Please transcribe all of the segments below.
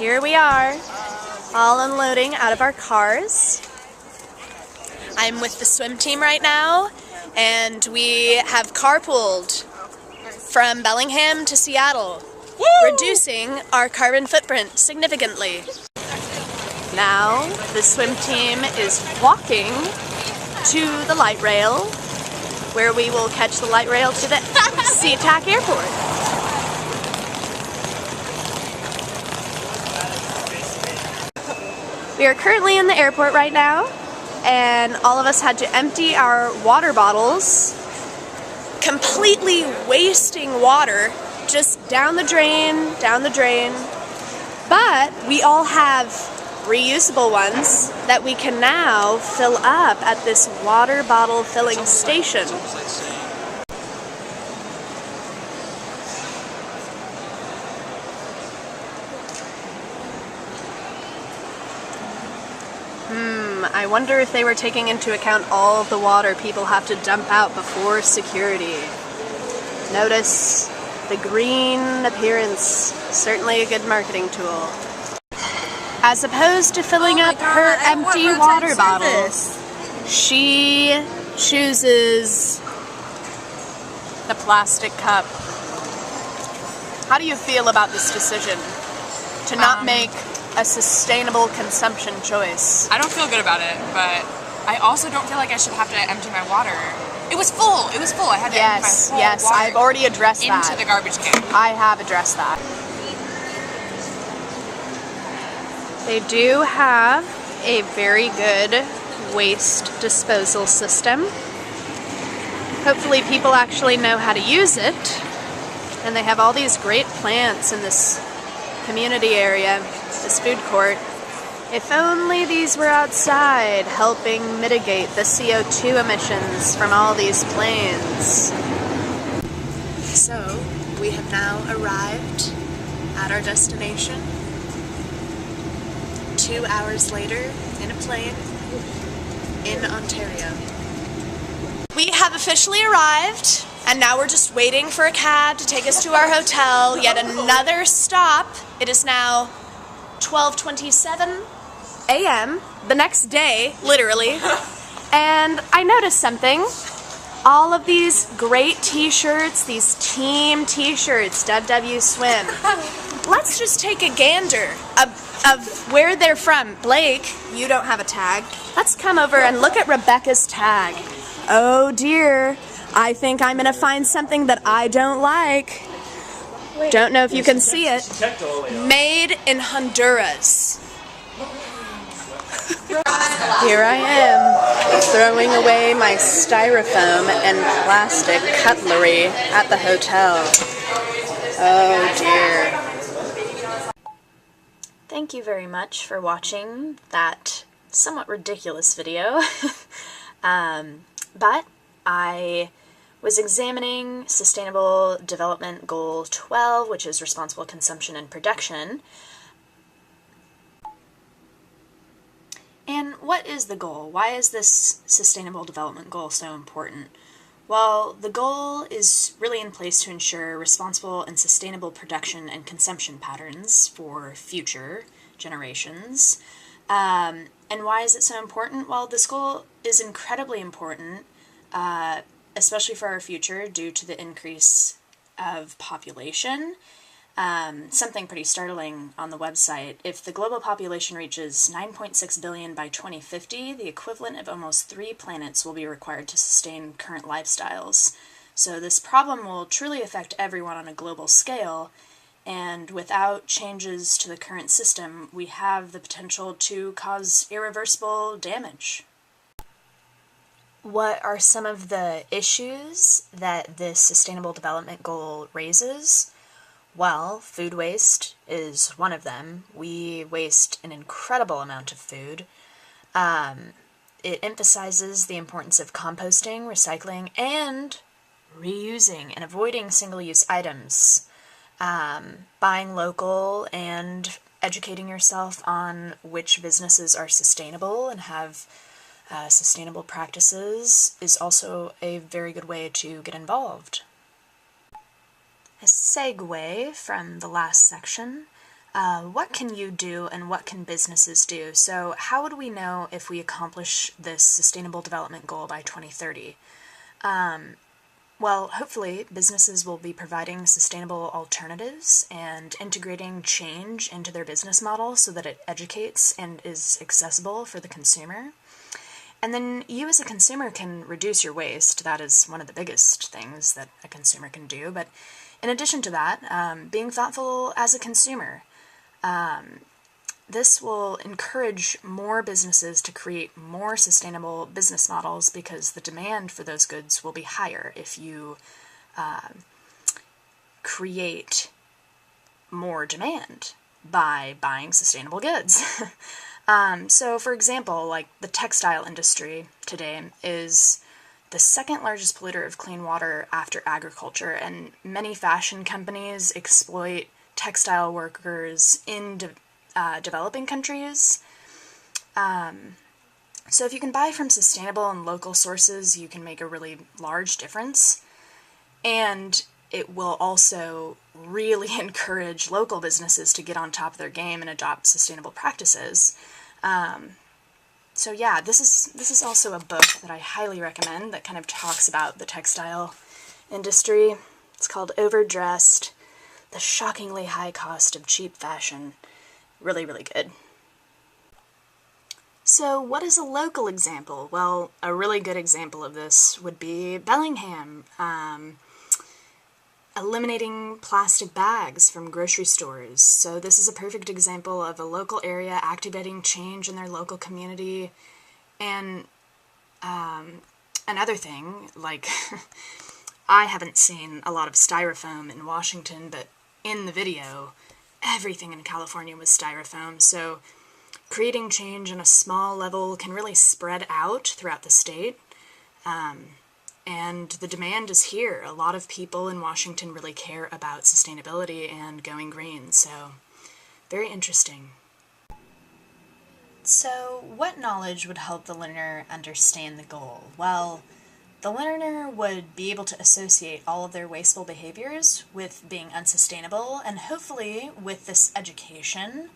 Here we are, all unloading out of our cars. I'm with the swim team right now, and we have carpooled from Bellingham to Seattle, reducing our carbon footprint significantly. Now, the swim team is walking to the light rail, where we will catch the light rail to the SeaTac airport. We are currently in the airport right now, and all of us had to empty our water bottles, completely wasting water just down the drain. But we all have reusable ones that we can now fill up at this water bottle filling station. I wonder if they were taking into account all of the water people have to dump out before security. Notice the green appearance, certainly a good marketing tool. As opposed to filling up her empty water bottle, she chooses the plastic cup. How do you feel about this decision to not make a sustainable consumption choice? I don't feel good about it, but I also don't feel like I should have to empty my water. It was full. I had to empty my whole water. I've already addressed that. Into the garbage can. I have addressed that. They do have a very good waste disposal system. Hopefully people actually know how to use it. And they have all these great plants in this community area, this food court. If only these were outside, helping mitigate the CO2 emissions from all these planes. So, we have now arrived at our destination. 2 hours later, in a plane, in Ontario. We have officially arrived, and now we're just waiting for a cab to take us to our hotel. Yet another stop. It is now 12:27 a.m. the next day, literally, and I noticed something. All of these great t-shirts, these team t-shirts, WW Swim. Let's just take a gander of where they're from. Blake, you don't have a tag. Let's come over and look at Rebecca's tag. Oh dear, I think I'm gonna find something that I don't like. Don't know if you can see it. Made in Honduras. Here I am, throwing away my styrofoam and plastic cutlery at the hotel. Oh dear. Thank you very much for watching that somewhat ridiculous video. But I was examining Sustainable Development Goal 12, which is responsible consumption and production. And what is the goal? Why is this Sustainable Development Goal so important? Well, the goal is really in place to ensure responsible and sustainable production and consumption patterns for future generations. And why is it so important? Well, this goal is incredibly important, especially for our future due to the increase of population. Something pretty startling on the website. If the global population reaches 9.6 billion by 2050, the equivalent of almost 3 planets will be required to sustain current lifestyles. So this problem will truly affect everyone on a global scale, and without changes to the current system, we have the potential to cause irreversible damage. What are some of the issues that this Sustainable Development Goal raises? Well, food waste is one of them. We waste an incredible amount of food. It emphasizes the importance of composting, recycling, and reusing and avoiding single-use items. Buying local and educating yourself on which businesses are sustainable and have sustainable practices is also a very good way to get involved. A segue from the last section, What can you do and what can businesses do? So how would we know if we accomplish this Sustainable Development Goal by 2030? Well, hopefully businesses will be providing sustainable alternatives and integrating change into their business model so that it educates and is accessible for the consumer. And then you as a consumer can reduce your waste. That is one of the biggest things that a consumer can do. But in addition to that, being thoughtful as a consumer. This will encourage more businesses to create more sustainable business models because the demand for those goods will be higher if you create more demand by buying sustainable goods. So, for example, like the textile industry today is the second largest polluter of clean water after agriculture, and many fashion companies exploit textile workers in developing countries. So if you can buy from sustainable and local sources, you can make a really large difference. And it will also really encourage local businesses to get on top of their game and adopt sustainable practices. So yeah, this is also a book that I highly recommend that kind of talks about the textile industry. It's called Overdressed: The Shockingly High Cost of Cheap Fashion. Really, really good. So what is a local example? Well, a really good example of this would be Bellingham, eliminating plastic bags from grocery stores. So this is a perfect example of a local area activating change in their local community. And another thing, like, I haven't seen a lot of styrofoam in Washington, but in the video, everything in California was styrofoam, so creating change on a small level can really spread out throughout the state. And the demand is here. A lot of people in Washington really care about sustainability and going green, so very interesting. So what knowledge would help the learner understand the goal? Well, the learner would be able to associate all of their wasteful behaviors with being unsustainable, and hopefully with this education,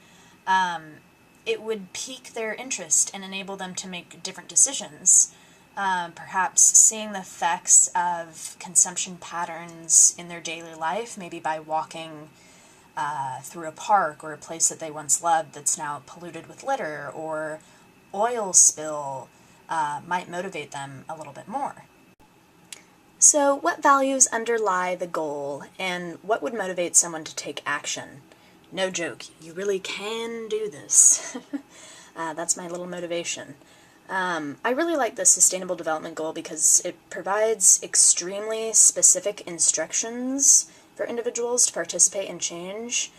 it would pique their interest and enable them to make different decisions. Perhaps seeing the effects of consumption patterns in their daily life, maybe by walking through a park or a place that they once loved that's now polluted with litter or oil spill, might motivate them a little bit more. So what values underlie the goal, and what would motivate someone to take action? No joke, you really can do this. That's my little motivation. I really like the Sustainable Development Goal because it provides extremely specific instructions for individuals to participate in change,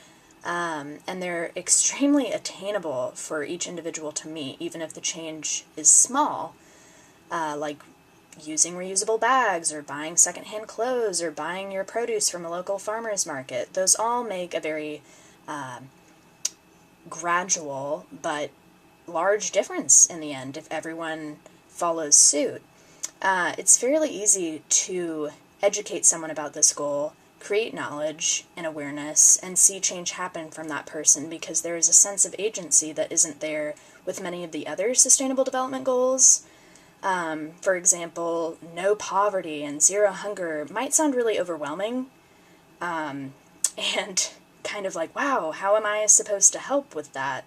and they're extremely attainable for each individual to meet, even if the change is small, like using reusable bags, or buying secondhand clothes, or buying your produce from a local farmer's market. Those all make a very gradual but large difference in the end if everyone follows suit. It's fairly easy to educate someone about this goal, create knowledge and awareness, and see change happen from that person, because there is a sense of agency that isn't there with many of the other sustainable development goals. For example, no poverty and zero hunger might sound really overwhelming, and kind of like, wow, how am I supposed to help with that?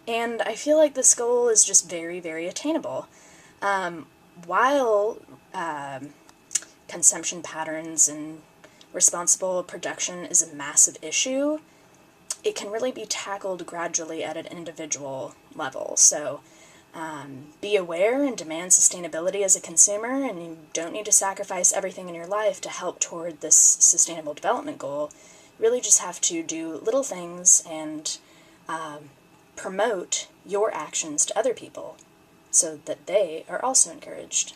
And I feel like this goal is just very, very attainable. While consumption patterns and responsible production is a massive issue, it can really be tackled gradually at an individual level. So be aware and demand sustainability as a consumer, and you don't need to sacrifice everything in your life to help toward this sustainable development goal. You really just have to do little things and promote your actions to other people so that they are also encouraged.